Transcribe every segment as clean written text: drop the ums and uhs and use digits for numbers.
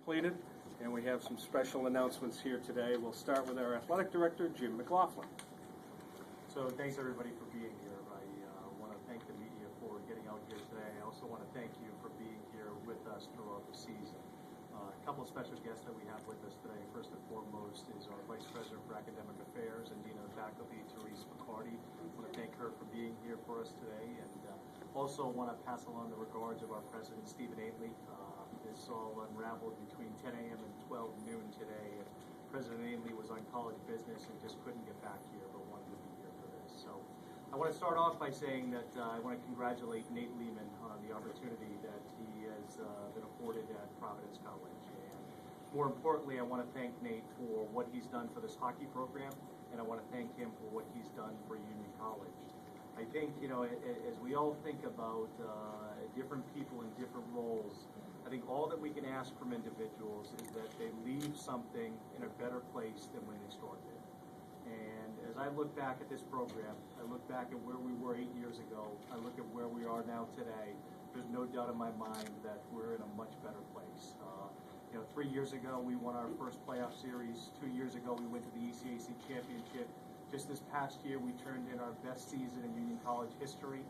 completed, and we have some special announcements here today. We'll start with our athletic director, Jim McLaughlin. So thanks everybody for being here. I want to thank the media for getting out here today. I also want to thank you for being here with us throughout the season. A couple of special guests that we have with us today. First and foremost is our Vice President for Academic Affairs and Dean of Faculty, Therese McCarty. I want to thank her for being here for us today, and also want to pass along the regards of our President, Stephen Aitley. This all unraveled between 10 a.m. and 12 noon today. And President Aitley was on college business and just couldn't get back here, but wanted to be here for this. So I want to start off by saying that I want to congratulate Nate Lehman on the opportunity that he has been afforded at Providence College. And more importantly, I want to thank Nate for what he's done for this hockey program, and I want to thank him for what he's done for Union College. I think, as we all think about different people in different roles, I think all that we can ask from individuals is that they leave something in a better place than when they started. And as I look back at this program, I look back at where we were 8 years ago, I look at where we are now today, there's no doubt in my mind that we're in a much better place. 3 years ago, we won our first playoff series. 2 years ago, we went to the ECAC championship. Just this past year, we turned in our best season in Union College history,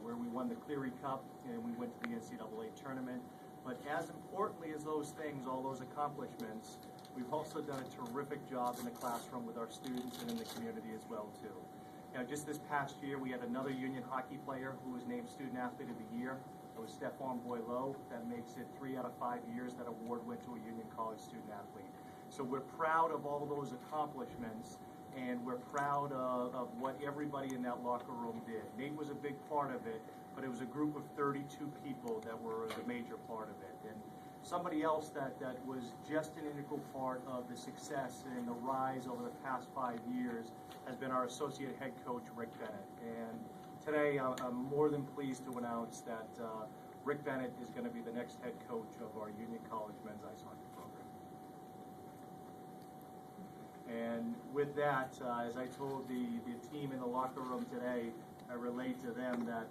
where we won the Cleary Cup and we went to the NCAA tournament. But as importantly as those things, all those accomplishments, we've also done a terrific job in the classroom with our students and in the community as well, too. Just this past year, we had another Union hockey player who was named Student Athlete of the Year. It was Stephon Boileau. That makes it 3 out of 5 years that award went to a Union College student athlete. So we're proud of all those accomplishments, and we're proud of what everybody in that locker room did. Nate was a big part of it, but it was a group of 32 people that were the major part of it. And somebody else that was just an integral part of the success and the rise over the past 5 years has been our associate head coach, Rick Bennett. And today I'm more than pleased to announce that Rick Bennett is going to be the next head coach of our Union College men's ice hockey program. And with that, as I told the team in the locker room today, I relate to them that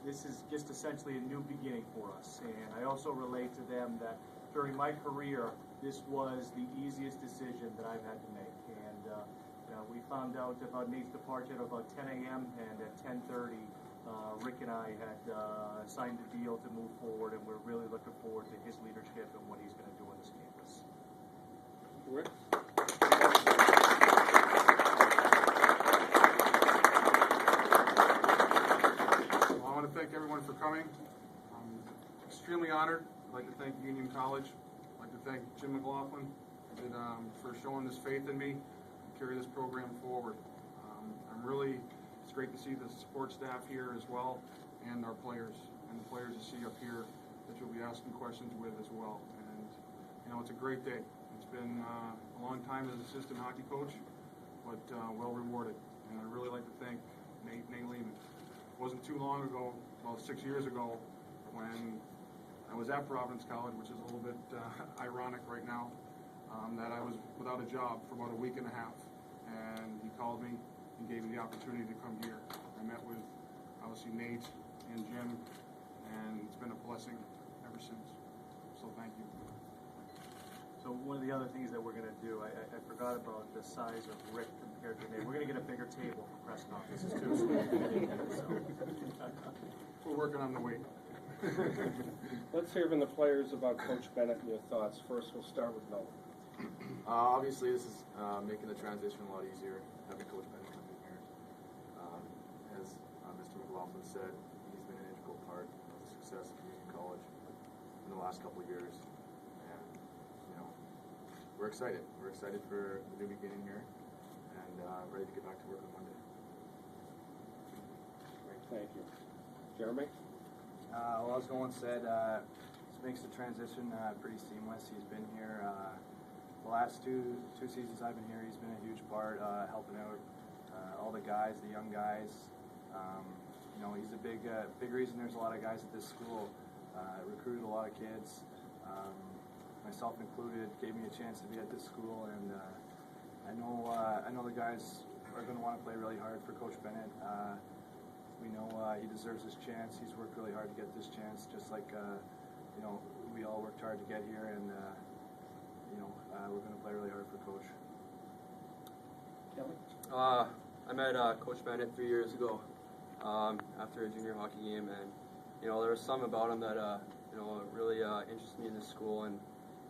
this is just essentially a new beginning for us. And I also relate to them that during my career, this was the easiest decision that I've had to make. And we found out about Nate's departure at about 10 a.m. and at 10:30, Rick and I had signed a deal to move forward, and we're really looking forward to his leadership and what he's going to do on this campus. Rick? I want to thank everyone for coming. I'm extremely honored. I'd like to thank Union College. I'd like to thank Jim McLaughlin for showing this faith in me to carry this program forward. It's great to see the support staff here as well, and our players, and the players you see up here that you'll be asking questions with as well. And it's a great day. It's been a long time as assistant hockey coach, but well rewarded. And I'd really like to thank Nate Lehman. It wasn't too long ago, about 6 years ago, when I was at Providence College, which is a little bit ironic right now, that I was without a job for about a week and a half. And he called me and gave me the opportunity to come here. I met with, obviously, Nate and Jim, and it's been a blessing ever since. So thank you. So one of the other things that we're going to do, I forgot about the size of Rick compared to Nate. We're going to get a bigger table for press conferences too. We're working on the weight. Let's hear from the players about Coach Bennett and your thoughts. First, we'll start with Noah. Obviously, this is making the transition a lot easier, having Coach Bennett come in here. As Mr. McLaughlin said, he's been an integral part of the success of Union College in the last couple of years. And, we're excited. We're excited for the new beginning here, and ready to get back to work on Monday. Great, thank you. Jeremy? Well, as Nolan said, this makes the transition pretty seamless. He's been here the last two seasons I've been here. He's been a huge part, helping out all the guys, the young guys. He's a big reason there's a lot of guys at this school. Recruited a lot of kids, myself included. Gave me a chance to be at this school, and I know the guys are going to want to play really hard for Coach Bennett. We know he deserves this chance. He's worked really hard to get this chance, just like we we all worked hard to get here, and we're going to play really hard for Coach. Kelly? I met Coach Bennett 3 years ago after a junior hockey game, and there was something about him that really interested me in this school, and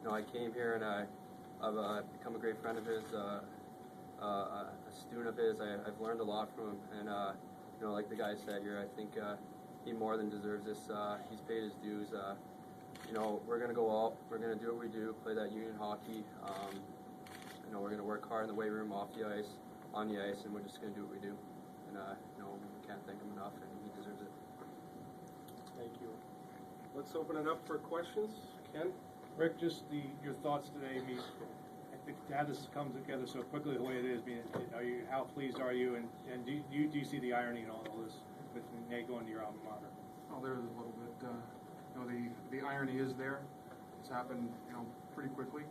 I came here and I've become a great friend of his, a student of his. I've learned a lot from him, and like the guy said here, I think he more than deserves this. He's paid his dues. We're gonna go out. We're gonna do what we do, play that union hockey. We're gonna work hard in the weight room, off the ice, on the ice, and we're just gonna do what we do. And we can't thank him enough, and he deserves it. Thank you. Let's open it up for questions. Ken? Rick, just your thoughts today. I mean, I think to have this come together so quickly the way it is, how pleased are you, and do you see the irony in all this with Nate going to your alma mater? Well, there is a little bit, the irony is there. It's happened, pretty quickly,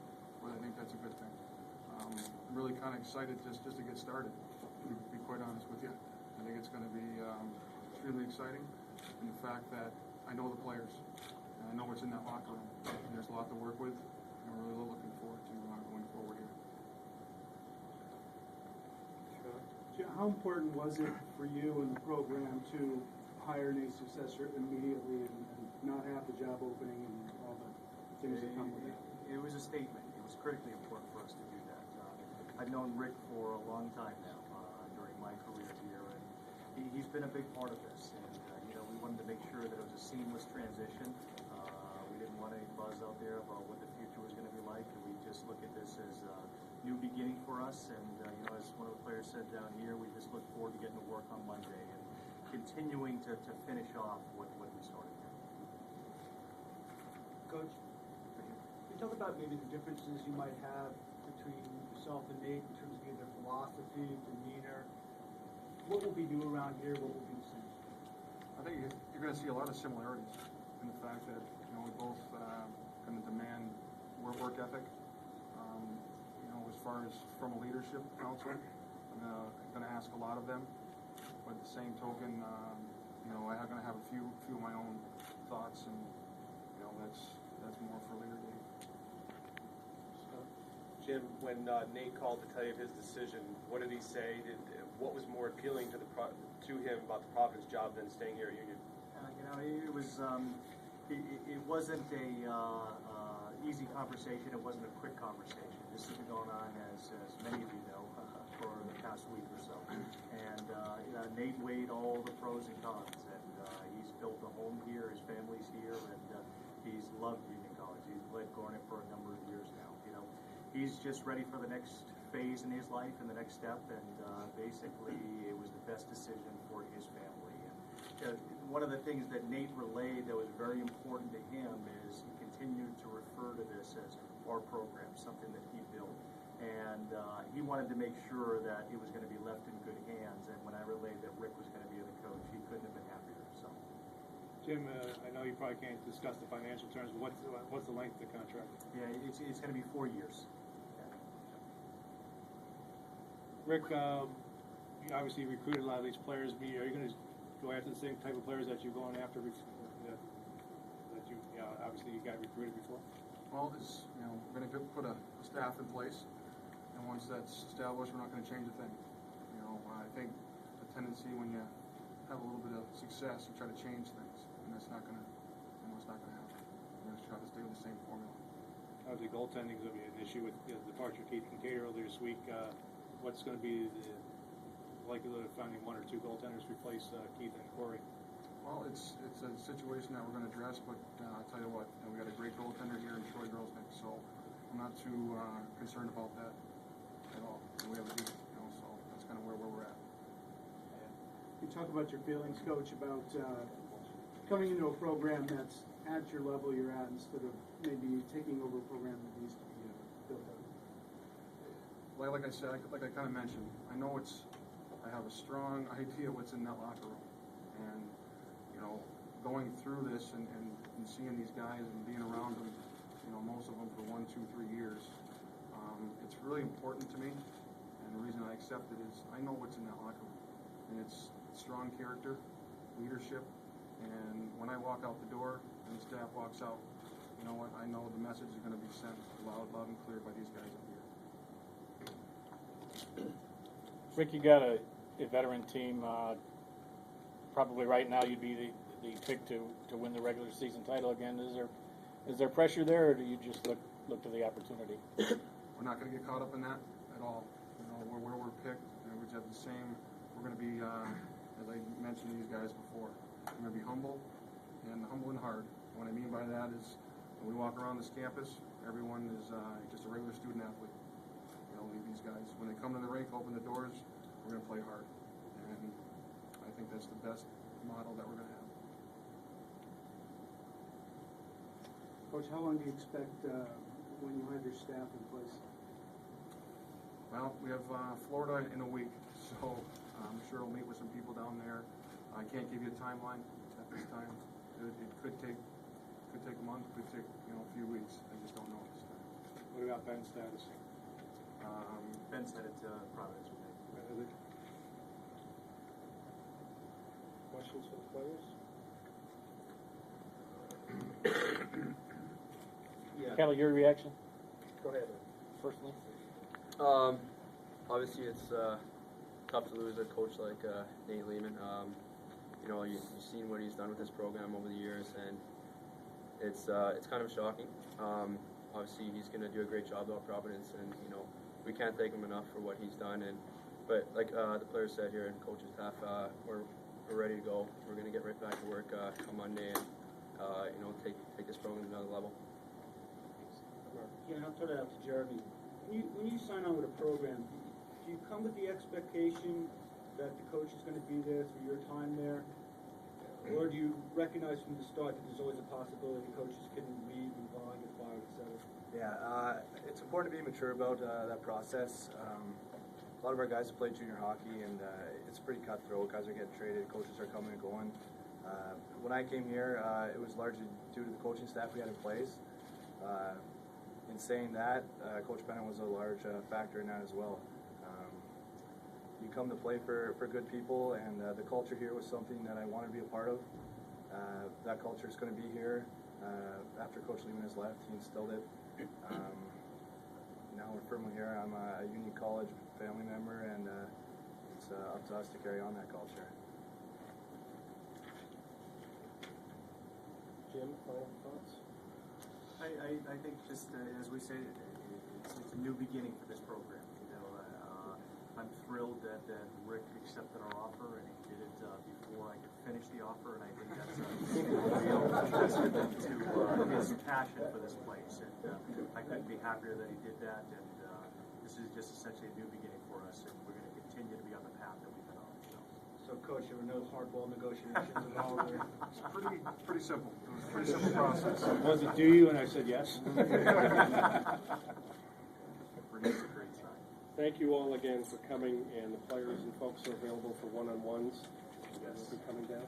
but I think that's a good thing. I'm really kind of excited just to get started, to be quite honest with you. I think it's going to be extremely exciting, and the fact that I know the players, and I know what's in that locker room, and there's a lot to work with, and I'm really looking forward to going forward here. Jim, how important was it for you and the program to hire a successor immediately and not have the job opening and all the things that come with it? It was a statement. It was critically important for us to do that. I've known Rick for a long time now, during my career here, and he's been a big part of this. And we wanted to make sure that it was a seamless transition. We didn't want any buzz out there about what the future was going to be like, and we just look at this as a new beginning for us. And as one of the players said down here, we just look forward to getting to work on Monday and continuing to finish off what we started here. Coach, can you talk about maybe the differences you might have between yourself and Nate in terms of either philosophy, demeanor? What will be new around here? What will be the same? I think you're going to see a lot of similarities in the fact that we both going to demand work ethic. As far as from a leadership council, I'm going to ask a lot of them. But at the same token, I'm going to have a few of my own thoughts, and that's more for later date. Jim, when Nate called to tell you of his decision, what did he say? What was more appealing to him about the Providence job than staying here at Union? It was. It wasn't a easy conversation. It wasn't a quick conversation. This has been going on, as many of you know, for the past week or so. And Nate weighed all the pros and cons, and he's built a home here. His family's here, and he's loved Union College. He's led Gornick for a number of years now. He's just ready for the next phase in his life and the next step, and basically it was the best decision for his family. And one of the things that Nate relayed that was very important to him is he continued to refer to this as our program, something that he built. And he wanted to make sure that it was going to be left in good hands, and when I relayed that Rick was going to be the coach, he couldn't have been happier. So, Jim, I know you probably can't discuss the financial terms, but what's the length of the contract? yeah, it's going to be 4 years. Rick, you obviously recruited a lot of these players. Are you going to go after the same type of players that you're going after that you obviously you got recruited before? Well, we're going to put a staff in place, and once that's established, we're not going to change a thing. I think the tendency when you have a little bit of success, you try to change things, and that's not going to, it's not going to happen. We're going to try to stay with the same formula. Obviously, goaltending is going to be an issue with the departure of Keith Kincaid earlier this week. What's going to be the likelihood of finding one or two goaltenders to replace Keith and Corey? Well, it's a situation that we're going to address, but I'll tell you what, we got a great goaltender here in Troy Grosnick, so I'm not too concerned about that at all. We have a good, so that's kind of where we're at. You talk about your feelings, Coach, about coming into a program that's at your level you're at instead of maybe taking over a program that needs to be built up. Like I said, like I kind of mentioned, I have a strong idea what's in that locker room, and going through this and seeing these guys and being around them, most of them for 1, 2, 3 years, it's really important to me. And the reason I accept it is I know what's in that locker room, and it's strong character, leadership, and when I walk out the door and the staff walks out, you know what, I know the message is gonna be sent loud and clear by these guys up here. Rick, you got a veteran team. Probably right now you'd be the pick to win the regular season title again. Is there pressure there, or do you just look to the opportunity? We're not gonna get caught up in that at all. You know, where we're picked, and we have the same, we're gonna be, as I mentioned to these guys before, we're gonna be humble and hard. What I mean by that is, when we walk around this campus, everyone is just a regular student athlete. You know, these guys, when they come to the rink, open the doors, we're gonna play hard. And I think that's the best model that we're gonna have. Coach, how long do you expect when you have your staff in place? Well, we have Florida in a week, so I'm sure we'll meet with some people down there. I can't give you a timeline at this time. It could take a month, could take a few weeks. I just don't know at this time. What about Ben's status? Ben's headed to Providence with me. Questions for the players? Kelly, your reaction? Go ahead. Personally? Obviously, it's tough to lose a coach like Nate Lehman. You know, you've seen what he's done with this program over the years, and it's kind of shocking. Obviously, he's going to do a great job at Providence, and you know, we can't thank him enough for what he's done. But like the players said here and coaching staff, we're ready to go. We're going to get right back to work on Monday, and you know, take this program to another level. Yeah, and I'll throw that out to Jeremy. When you sign on with a program, do you come with the expectation that the coach is going to be there through your time there? Or do you recognize from the start that there's always a possibility coaches can leave, move on, get fired, etc.? Yeah, it's important to be mature about that process. A lot of our guys have played junior hockey, and it's pretty cutthroat. Guys are getting traded, coaches are coming and going. When I came here, it was largely due to the coaching staff we had in place. In saying that, Coach Bennett was a large factor in that as well. You come to play for good people, and the culture here was something that I wanted to be a part of. That culture is going to be here. After Coach Lehman has left, he instilled it. Now we're firmly here. I'm a Union College family member, and it's up to us to carry on that culture. Jim, final thoughts? I think just as we say, it's a new beginning for this program. You know, I'm thrilled that Rick accepted our offer, and he did it before I could finish the offer, and I think that's a real testament to his passion for this place. And I couldn't be happier that he did that. And this is just essentially a new beginning for us, and we're going to continue to be on the path that we've been on. So, Coach, there were no hardball negotiations involved there. It's pretty simple. It was a pretty simple process. Was it do you? And I said yes. It's a great sign. Thank you all again for coming, and the players and folks are available for one-on-ones. Yes. Will be coming down.